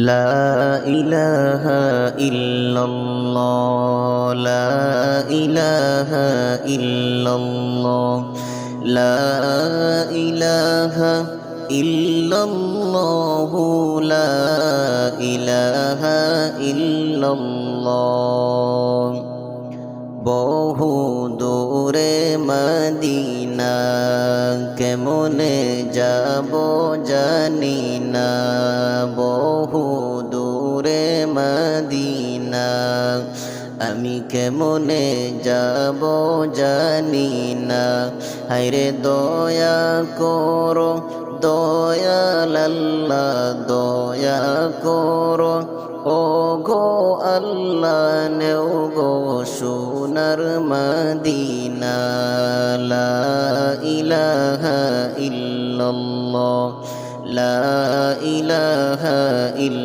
লা ইলাহা ইল্লাল্লাহ, লা ইলাহা ইল্লাল্লাহ, লা ইলাহা ইল্লাল্লাহ, লা ইলাহা ইল্লাল্লাহ। বহু দূরে মদিনা, কেমনে যাব জানি না। বহু দূরে মদিনা, আমি কেমনে যাব জানি না। হায়রে দয়া করো দয়াল আল্লাহ, দয়া করো ও গো আল্লাহ, নেও গো সোনার মদিনা। লা ইলাহা ইল্লাল্লাহ, লা ইলাহা ইল্লাল্লাহ।